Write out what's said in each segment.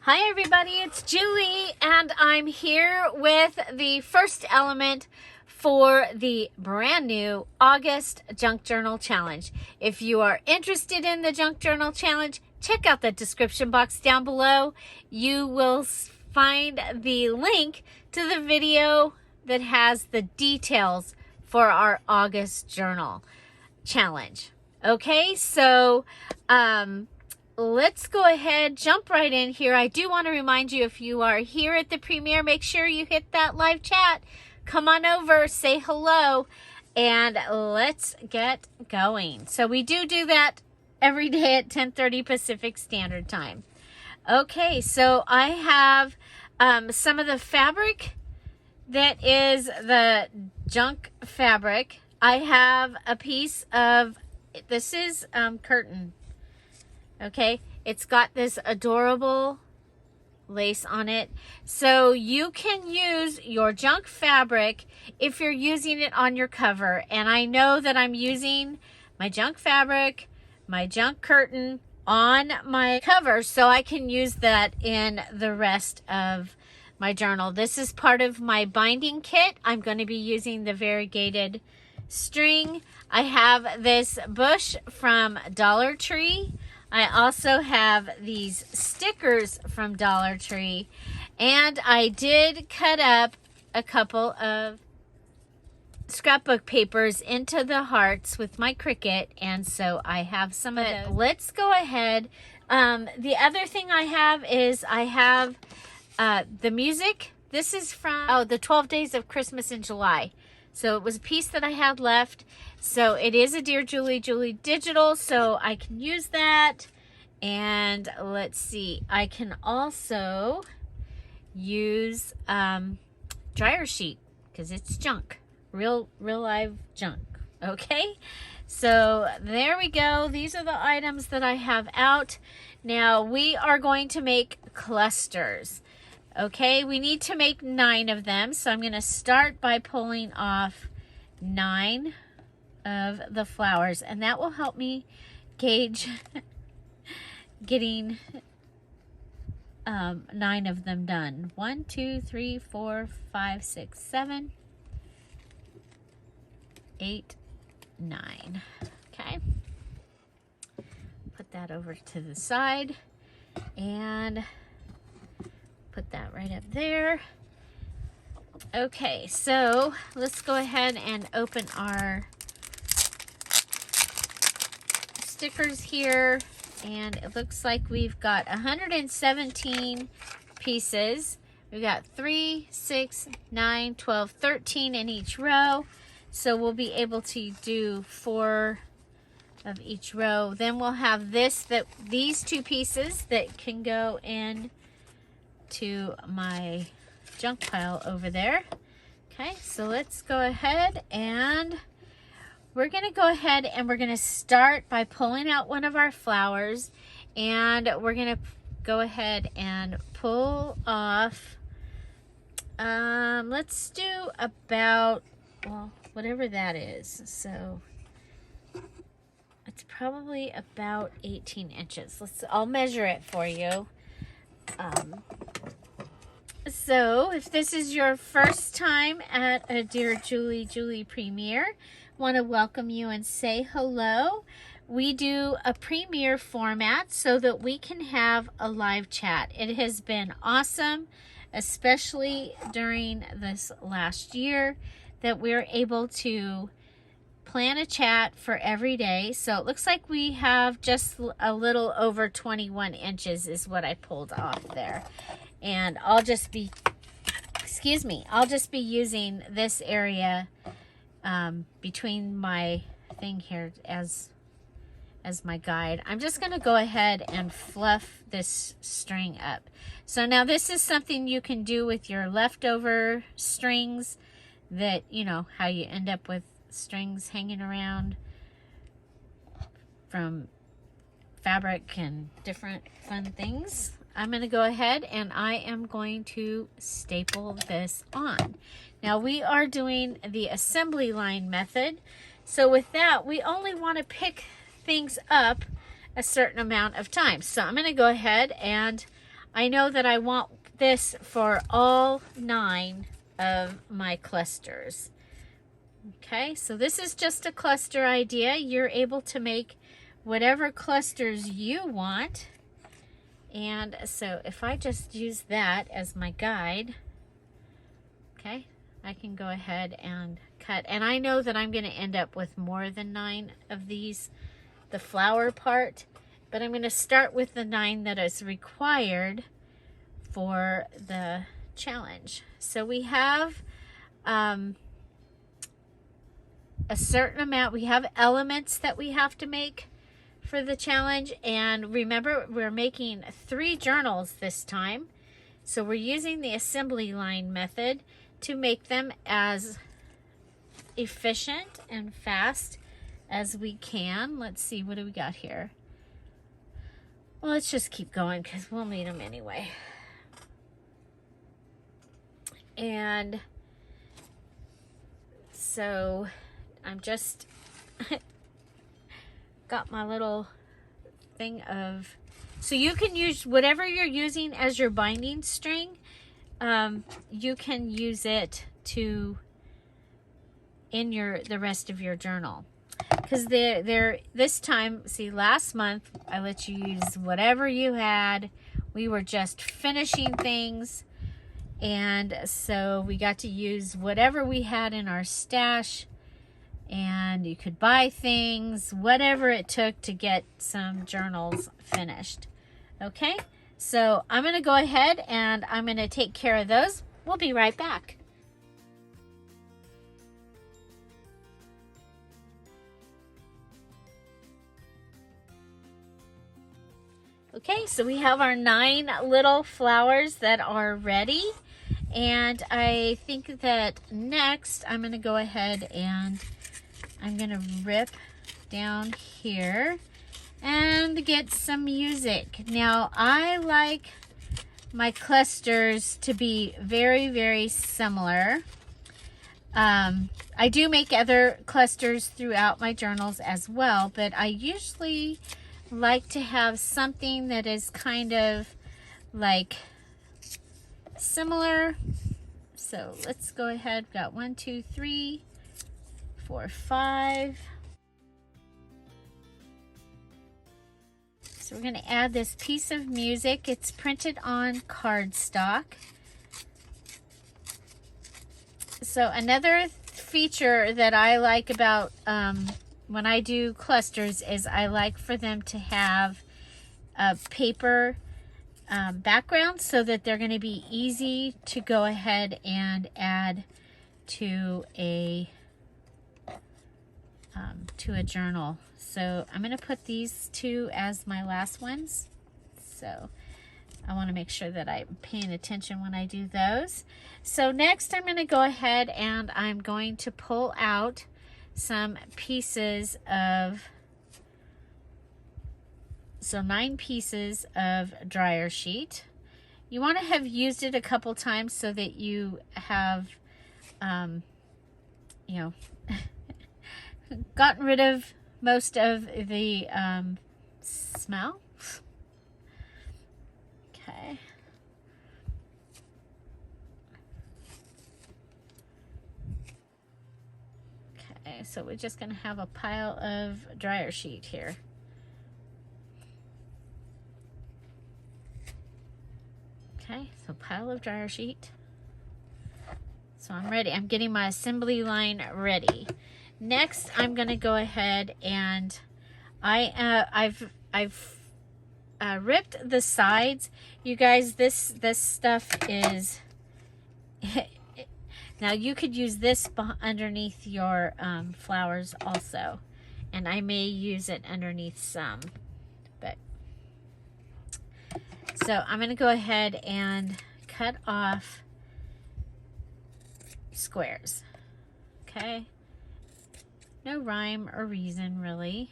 Hi everybody, it's Julie and I'm here with the first element for the brand new August Junk Journal Challenge. If you are interested in the Junk Journal Challenge, check out the description box down below. You will find the link to the video that has the details for our August Journal Challenge. Okay, so let's go ahead, jump right in here. I do want to remind you, if you are here at the premiere, make sure you hit that live chat. Come on over, say hello, and let's get going. So we do that every day at 10:30 Pacific Standard Time. Okay, so I have some of the fabric that is the junk fabric. I have a piece of, this is curtain. Okay, it's got this adorable lace on it. So you can use your junk fabric if you're using it on your cover. And I know that I'm using my junk fabric, my junk curtain on my cover, so I can use that in the rest of my journal. This is part of my binding kit. I'm going to be using the variegated string. I have this bush from Dollar Tree. I also have these stickers from Dollar Tree, and I did cut up a couple of scrapbook papers into the hearts with my Cricut, and so I have some of those. Let's go ahead. The other thing I have is I have the music. This is from the 12 Days of Christmas in July. So it was a piece that I had left. So it is a Dear Julie Julie digital, so I can use that. And let's see, I can also use dryer sheet because it's junk, real live junk. Okay, so there we go. These are the items that I have out. Now we are going to make clusters. Okay, we need to make 9 of them. So I'm going to start by pulling off 9 of the flowers, and that will help me gauge getting 9 of them done. 1, 2, 3, 4, 5, 6, 7, 8, 9. Okay, put that over to the side and put that right up there. Okay, so let's go ahead and open our stickers here, and it looks like we've got 117 pieces. We've got 3, 6, 9, 12, 13 in each row, so we'll be able to do 4 of each row. Then we'll have these 2 pieces that can go in to my junk pile over there. Okay, so let's go ahead and we're going to start by pulling out one of our flowers, and we're going to go ahead and pull off, let's do about, well, whatever that is. So it's probably about 18 inches. I'll measure it for you. So if this is your first time at a Dear Julie Julie premiere, want to welcome you and say hello. We do a premiere format so that we can have a live chat. It has been awesome, especially during this last year, that we're able to plan a chat for every day. So it looks like we have just a little over 21 inches is what I pulled off there. And I'll just be, I'll just be using this area between my thing here as my guide. I'm just going to go ahead and fluff this string up. So now this is something you can do with your leftover strings, that, you know, how you end up with strings hanging around from fabric and different fun things. I'm going to go ahead and I am going to staple this on. Now we are doing the assembly line method. So with that, we only want to pick things up a certain amount of time. So I'm going to go ahead and I know that I want this for all 9 of my clusters. Okay, so this is just a cluster idea. You're able to make whatever clusters you want. And so if I just use that as my guide, okay, I can go ahead and cut. And I know that I'm going to end up with more than 9 of these, the flower part, but I'm going to start with the 9 that is required for the challenge. So we have a certain amount, we have elements that we have to make for the challenge. And remember, we're making 3 journals this time. So we're using the assembly line method to make them as efficient and fast as we can. Let's see, what do we got here? Well, let's just keep going because we'll need them anyway. And so I'm just got my little thing of, so you can use whatever you're using as your binding string. You can use it to in the rest of your journal, because this time, see, last month I let you use whatever you had. We were just finishing things, and so we got to use whatever we had in our stash. And you could buy things, whatever it took to get some journals finished. Okay, so I'm going to go ahead and I'm going to take care of those. We'll be right back. Okay, so we have our 9 little flowers that are ready. And I think that next I'm going to go ahead and I'm going to rip down here and get some music. Now, I like my clusters to be very, very similar. I do make other clusters throughout my journals as well, but I usually like to have something that is kind of like similar. So let's go ahead. We've got 1, 2, 3, 4, 5. So we're going to add this piece of music. It's printed on cardstock. So another feature that I like about when I do clusters is I like for them to have a paper background so that they're going to be easy to go ahead and add to a journal. So I'm going to put these 2 as my last ones. So I want to make sure that I'm paying attention when I do those. So next I'm going to go ahead and I'm going to pull out some pieces of, so 9 pieces of dryer sheet. You want to have used it a couple times so that you have, you know, gotten rid of most of the smell. Okay. Okay, so we're just going to have a pile of dryer sheet here. Okay, so pile of dryer sheet. So I'm ready. I'm getting my assembly line ready. Next, I'm going to go ahead and I've ripped the sides. You guys, this stuff is now you could use this underneath your flowers also, and I may use it underneath some, but so I'm going to go ahead and cut off squares. Okay. No rhyme or reason, really.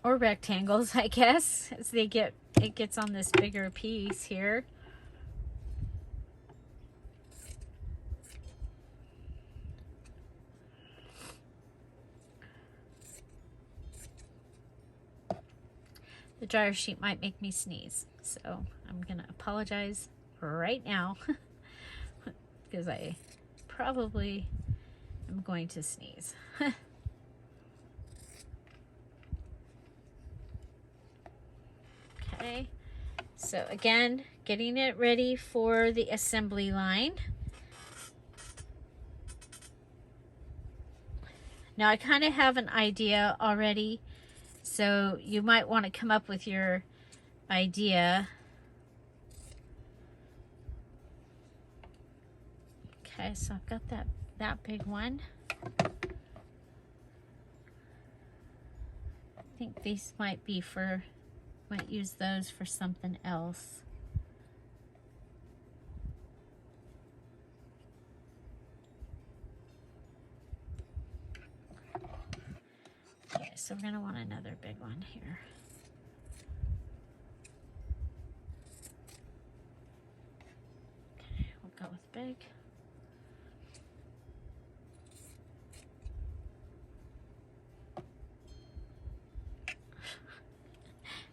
Or rectangles, I guess, as it gets on this bigger piece here. The dryer sheet might make me sneeze, so I'm gonna apologize right now because I probably am going to sneeze. Okay, so again, getting it ready for the assembly line. Now I kind of have an idea already, so you might want to come up with your idea. Okay, so I've got that big one. I think these might be for, might use those for something else. Okay, so we're gonna want another big one here. Okay, we'll go with big.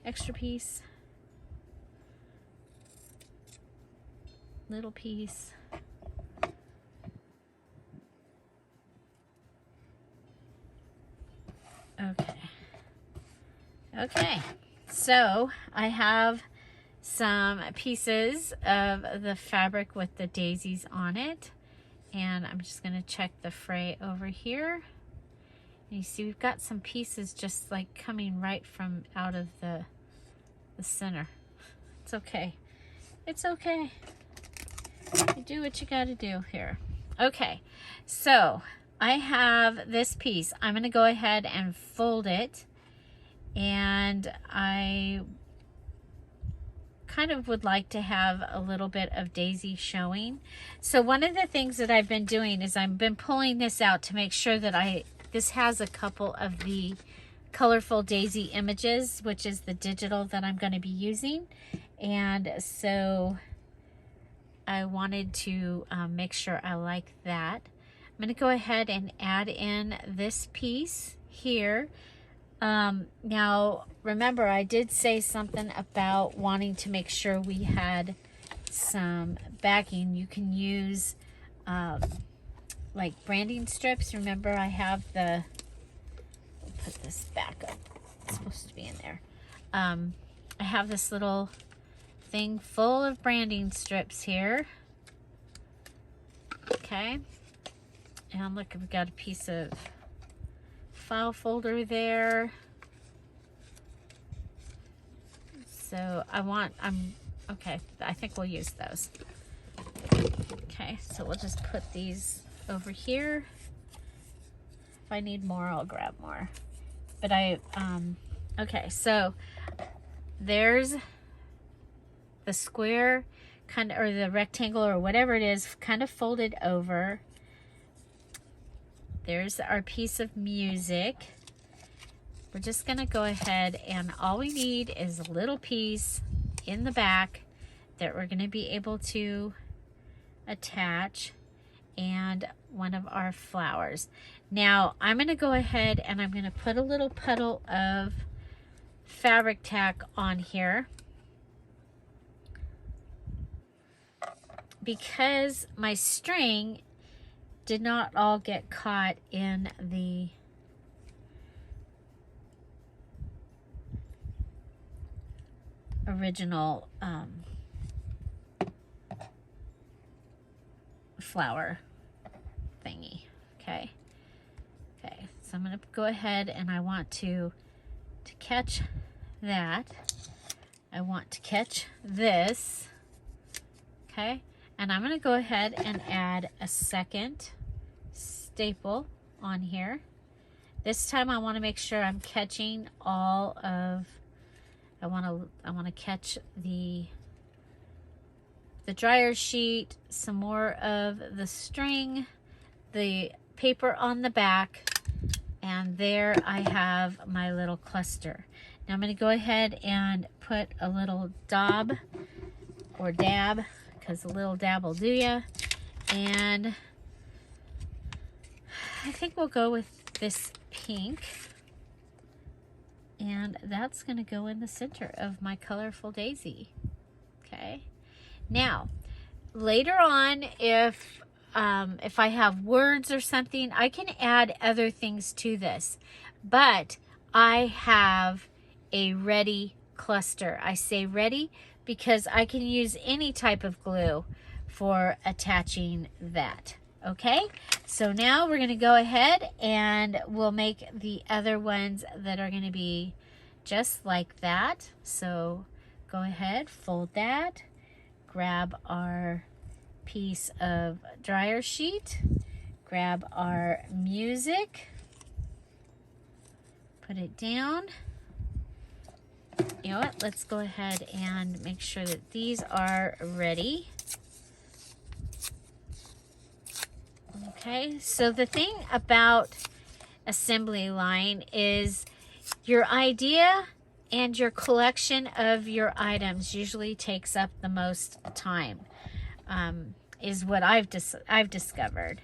Extra piece, little piece, okay, so I have some pieces of the fabric with the daisies on it, and I'm just going to check the fray over here. And you see we've got some pieces just like coming right from out of the center. It's okay. It's okay. You do what you gotta do here. Okay, so I have this piece. I'm gonna go ahead and fold it, and I kind of would like to have a little bit of daisy showing. So one of the things that I've been doing is I've been pulling this out to make sure that this has a couple of the colorful daisy images, which is the digital that I'm going to be using. And so I wanted to make sure I like that. I'm going to go ahead and add in this piece here. Now remember, I did say something about wanting to make sure we had some backing. You can use like branding strips. Remember, I have the, put this back up, it's supposed to be in there. I have this little thing full of branding strips here. Okay, and look, we've got a piece of file folder there. So okay, I think we'll use those. Okay, so we'll just put these over here. If I need more, I'll grab more. But okay, so there's the square kind of, or the rectangle or whatever it is, kind of folded over. There's our piece of music. We're just gonna go ahead, and all we need is a little piece in the back that we're gonna be able to attach, and one of our flowers. Now I'm gonna go ahead and I'm gonna put a little puddle of fabric tack on here, because my string did not all get caught in the original flower thingy. Okay, so I'm going to go ahead and I want to catch that. I want to catch this. Okay, and I'm going to go ahead and add a second staple on here. This time I want to make sure I'm catching all of, I want to catch the dryer sheet, some more of the string, the paper on the back, and there I have my little cluster. Now I'm going to go ahead and put a little daub or dab, because a little dab will do ya. And I think we'll go with this pink. And that's going to go in the center of my colorful daisy. Okay. Now, later on, if I have words or something, I can add other things to this. But I have a ready cluster. I say ready because I can use any type of glue for attaching that. Okay, so now we're going to go ahead and we'll make the other ones that are going to be just like that. So go ahead, fold that, grab our piece of dryer sheet, grab our music, put it down. You know what, let's go ahead and make sure that these are ready. Okay, so the thing about assembly line is your idea and your collection of your items usually takes up the most time, is what I've discovered.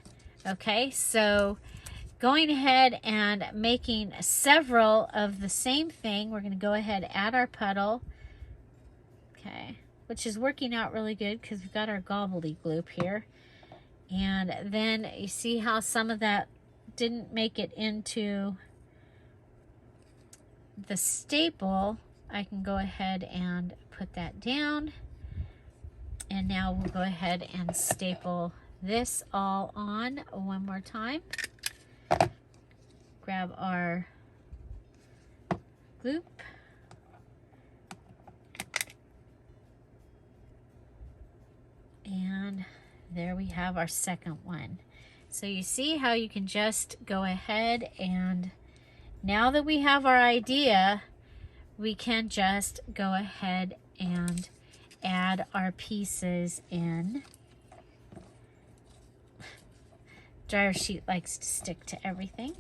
Okay, so going ahead and making several of the same thing, we're going to go ahead and add our puddle, okay, which is working out really good because we've got our gobbledygook here. And then you see how some of that didn't make it into the staple. I can go ahead and put that down. And now we'll go ahead and staple this all on one more time. Grab our loop. And there we have our second one. So you see how you can just go ahead and now that we have our idea, we can just go ahead and add our pieces in. Dryer sheet likes to stick to everything.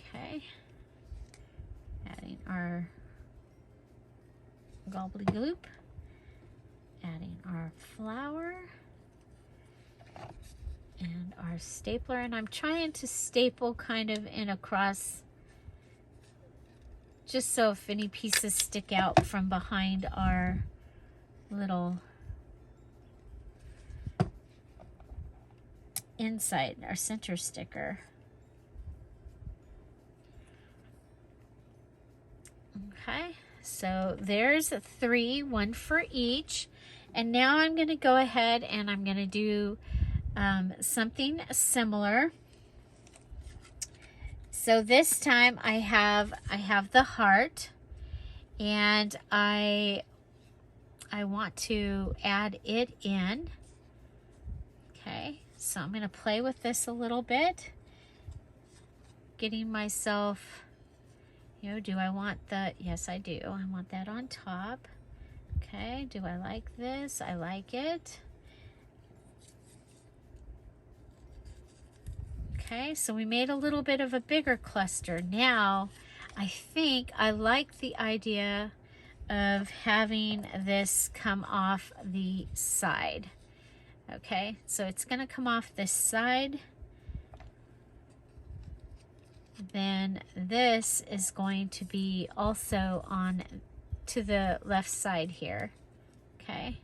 Okay. Adding our gobbledygook. Adding our flour. And our stapler, and I'm trying to staple kind of in across, just so if any pieces stick out from behind our little inside, our center sticker. Okay, so there's 3, 1 for each, and now I'm going to go ahead and I'm going to do something similar. So this time I have the heart, and I want to add it in. Okay, so I'm going to play with this a little bit, getting myself, you know, do I want the, yes I do, I want that on top. Okay, do I like this? I like it. Okay, so we made a little bit of a bigger cluster. Now, I think I like the idea of having this come off the side. Okay, so it's going to come off this side. Then this is going to be also on to the left side here. Okay.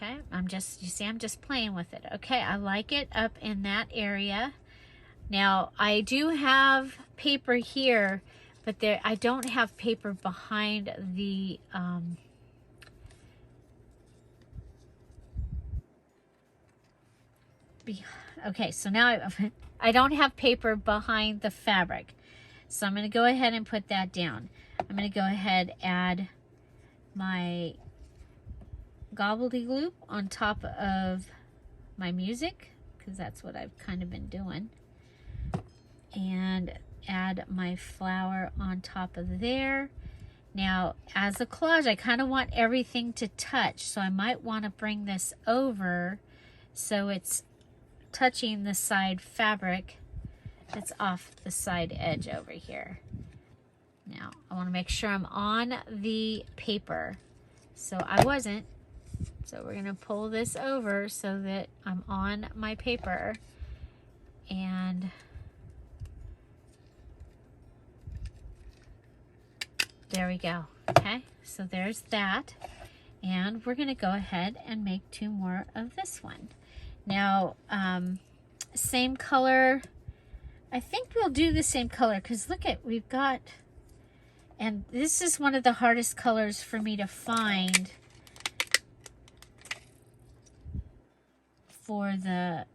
Okay, you see I'm just playing with it. Okay, I like it up in that area. Now, I do have paper here, but I don't have paper behind the, okay, so now I don't have paper behind the fabric. So I'm going to go ahead and put that down. I'm going to go ahead and add my gobbledygook on top of my music, because that's what I've kind of been doing, and add my flower on top of there. Now, as a collage, I kind of want everything to touch, so I might want to bring this over so it's touching the side fabric that's off the side edge over here. Now Now, I want to make sure I'm on the paper. So I wasn't. So we're going to pull this over so that I'm on my paper. And there we go. Okay, so there's that. And we're going to go ahead and make 2 more of this one. Now, same color. I think we'll do the same color because look at, we've got, and this is one of the hardest colors for me to find for the,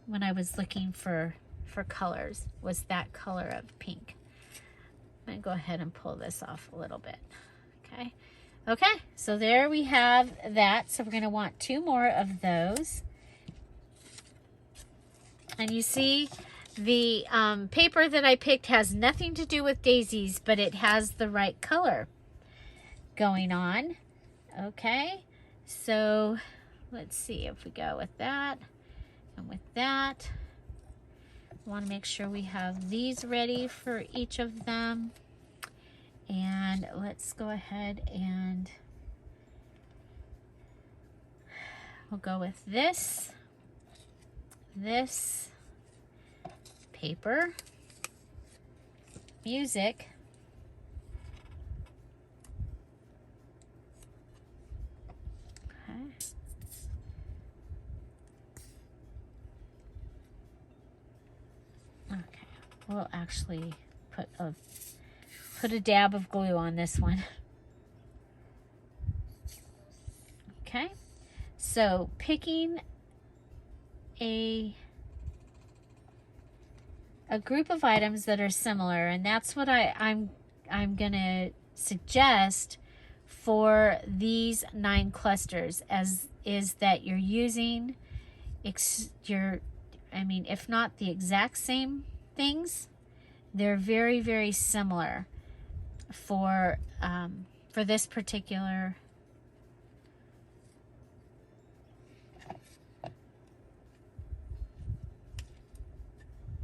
when I was looking for colors, was that color of pink. I'm going to go ahead and pull this off a little bit. Okay. Okay, so there we have that. So we're going to want 2 more of those. And you see the paper that I picked has nothing to do with daisies, but it has the right color going on. Okay, so let's see if we go with that and with that. I want to make sure we have these ready for each of them. And let's go ahead and we'll go with this paper, music, okay. Okay, we'll actually put a dab of glue on this one. Okay, so picking a group of items that are similar, and that's what I'm gonna suggest for these 9 clusters, is that you're using I mean, if not the exact same things, they're very, very similar for this particular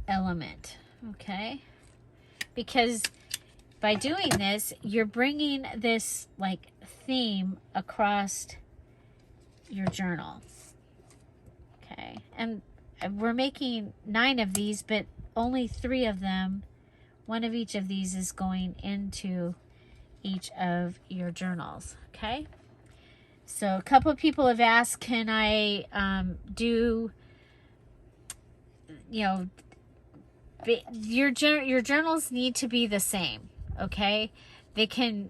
element, okay? Because by doing this, you're bringing this like theme across your journal, okay? And we're making 9 of these, but only 3 of them, one of each of these is going into each of your journals, okay? So a couple of people have asked, can I do, you know, your journals need to be the same, okay? They can,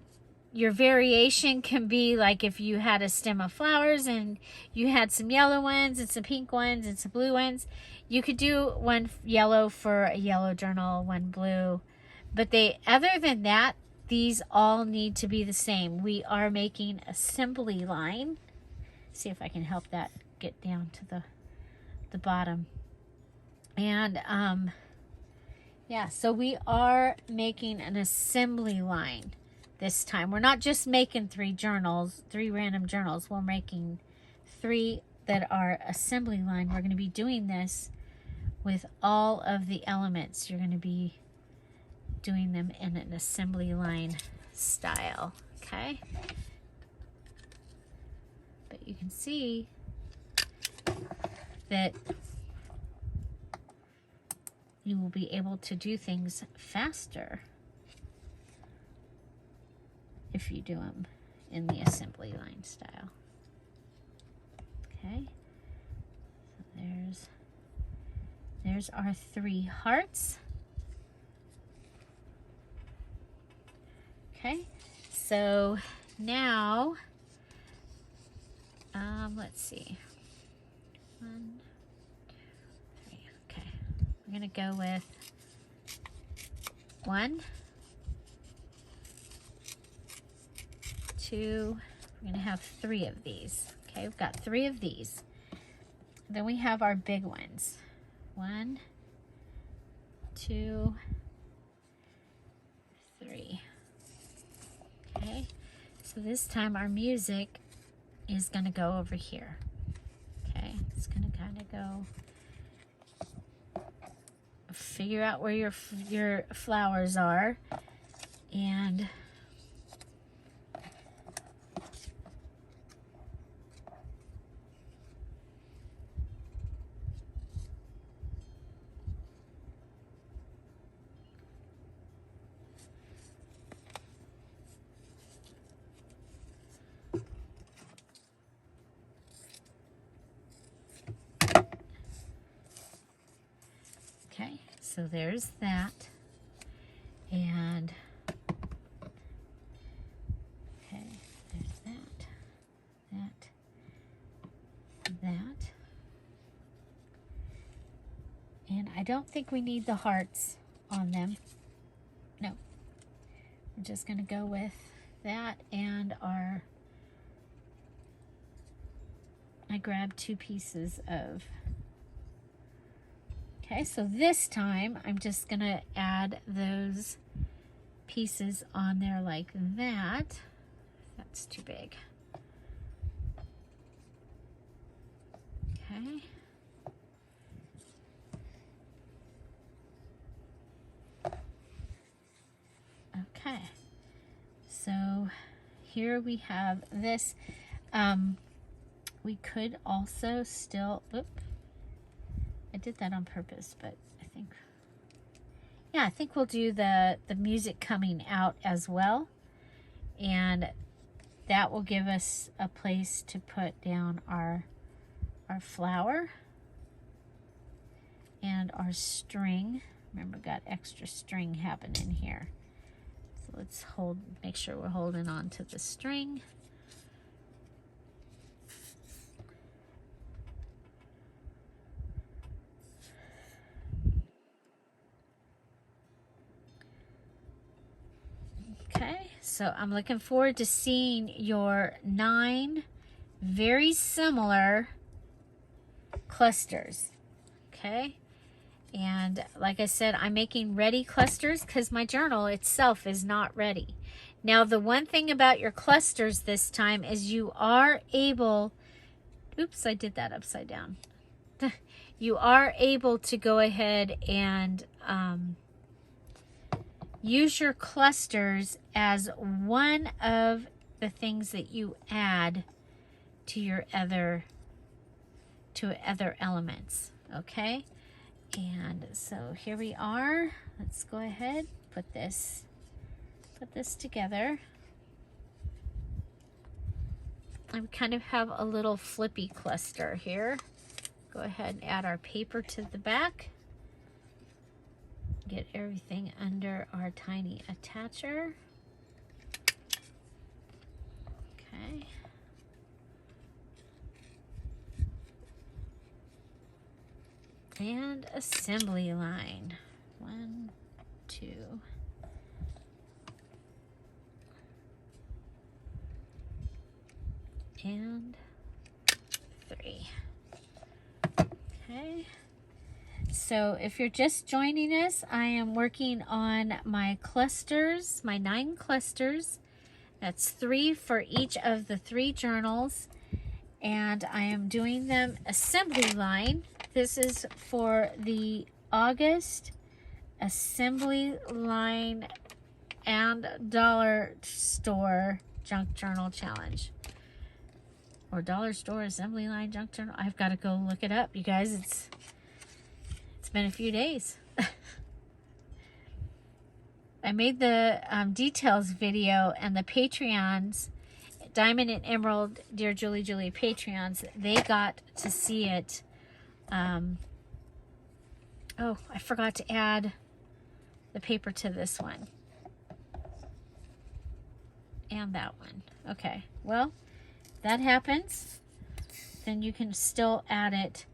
your variation can be like if you had a stem of flowers and you had some yellow ones and some pink ones and some blue ones, you could do one yellow for a yellow journal, one blue. But other than that, these all need to be the same. We are making assembly line. See if I can help that get down to the bottom. And yeah, so we are making an assembly line this time. We're not just making 3 random journals. We're making 3 that are assembly line. We're going to be doing this with all of the elements. You're going to be doing them in an assembly line style, okay? But you can see that you will be able to do things faster if you do them in the assembly line style. Okay, so there's our 3 hearts. Okay, so now let's see, 1, 2, 3. Okay, we're gonna go with 1, 2. We're gonna have 3 of these. Okay, we've got 3 of these. Then we have our big ones. 1, 2, 3. Okay, so this time our music is going to go over here. Okay, it's going to kind of go, figure out where your flowers are. And okay, so there's that. And okay, there's that, that. And I don't think we need the hearts on them. No. We're just going to go with that and our, I grabbed 2 pieces of, okay, so this time I'm just going to add those pieces on there like that. That's too big. Okay. Okay. So here we have this. We could also still, whoop, I did that on purpose, but I think, yeah, I think we'll do the music coming out as well. And that will give us a place to put down our flower and our string. Remember, got extra string happening here. So let's make sure we're holding on to the string. Okay, so I'm looking forward to seeing your 9 very similar clusters. Okay, and like I said, I'm making ready clusters because my journal itself is not ready. Now, the one thing about your clusters this time is you are able, oops, I did that upside down. You are able to go ahead and use your clusters as one of the things that you add to your other elements. Okay, and so here we are. Let's go ahead, put this together. I kind of have a little flippy cluster here. Go ahead and add our paper to the back. Get everything under our tiny attacher. Okay. And assembly line. 1, 2. And 3. Okay. So if you're just joining us, I am working on my clusters, my 9 clusters. That's 3 for each of the 3 journals. And I am doing them assembly line. This is for the August assembly line and dollar store junk journal challenge. Or dollar store assembly line junk journal. I've got to go look it up, you guys. It's been a few days. I made the details video, and the Patreons, Diamond and Emerald, Dear Julie Julie Patreons, they got to see it. Oh, I forgot to add the paper to this one. And that one. Okay, well, that happens. Then you can still add it.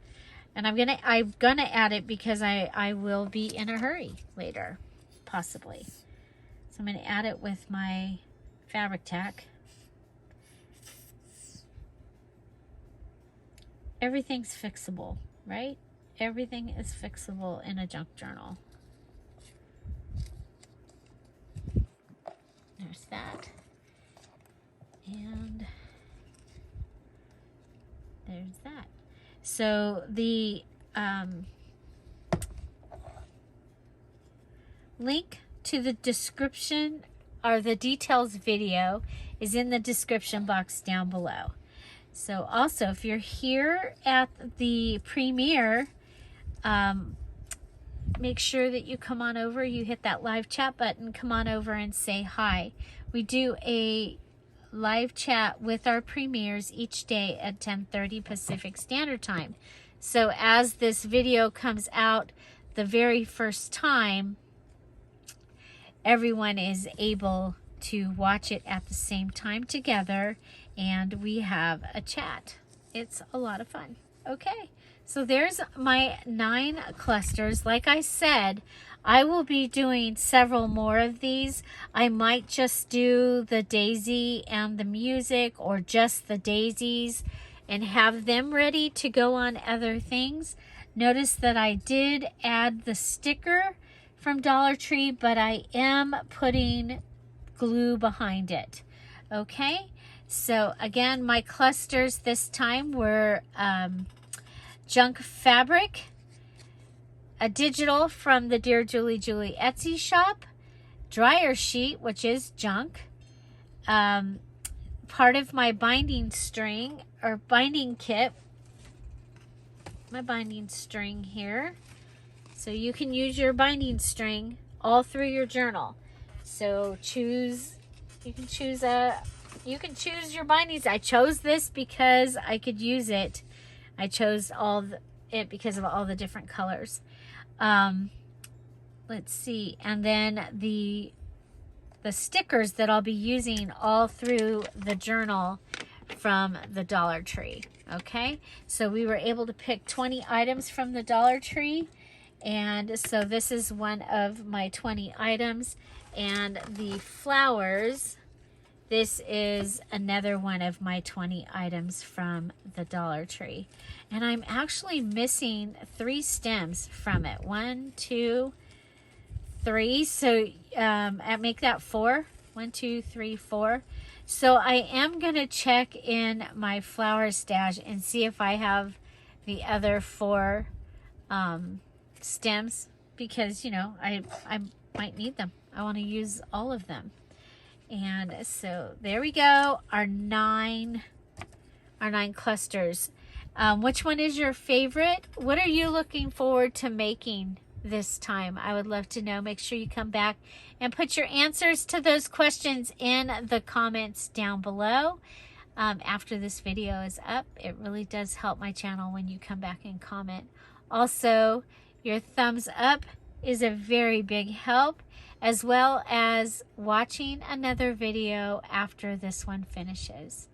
And I'm gonna add it because I will be in a hurry later, possibly. So I'm gonna add it with my fabric tack. Everything's fixable, right? Everything is fixable in a junk journal. There's that. And there's that. So the link to the description or the details video is in the description box down below. So also, if you're here at the premiere, make sure that you come on over, you hit that live chat button, come on over and say hi. We do a live chat with our premieres each day at 10:30 Pacific Standard Time. So as this video comes out the very first time, everyone is able to watch it at the same time together, and we have a chat. It's a lot of fun. Okay, so there's my 9 clusters. Like I said, I will be doing several more of these. I might just do the daisy and the music, or just the daisies, and have them ready to go on other things. Notice that I did add the sticker from Dollar Tree, but I am putting glue behind it. Okay, so again, my clusters this time were junk fabric, a digital from the dearJulieJulie Etsy shop, dryer sheet, which is junk, part of my binding string or binding kit, my binding string here. So you can use your binding string all through your journal. So you can choose your bindings. I chose this because I could use it. I chose it because of all the different colors. Let's see, and then the stickers that I'll be using all through the journal from the Dollar Tree. Okay, so we were able to pick 20 items from the Dollar Tree, and so this is one of my 20 items. And the flowers, this is another one of my 20 items from the Dollar Tree. And I'm actually missing 3 stems from it. 1, 2, 3. So I make that 4. 1, 2, 3, 4. So I am going to check in my flower stash and see if I have the other 4 stems, because, you know, I might need them. I want to use all of them. And so there we go, our 9 clusters. Which one is your favorite? What are you looking forward to making this time? I would love to know. Make sure you come back and put your answers to those questions in the comments down below. After this video is up, it really does help my channel when you come back and comment. Also, your thumbs up is a very big help, as well as watching another video after this one finishes.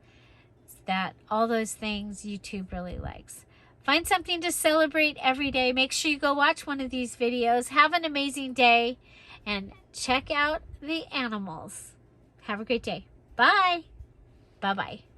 All those things YouTube really likes. Find something to celebrate every day. Make sure you go watch one of these videos. Have an amazing day, and check out the animals. Have a great day. Bye. Bye-bye.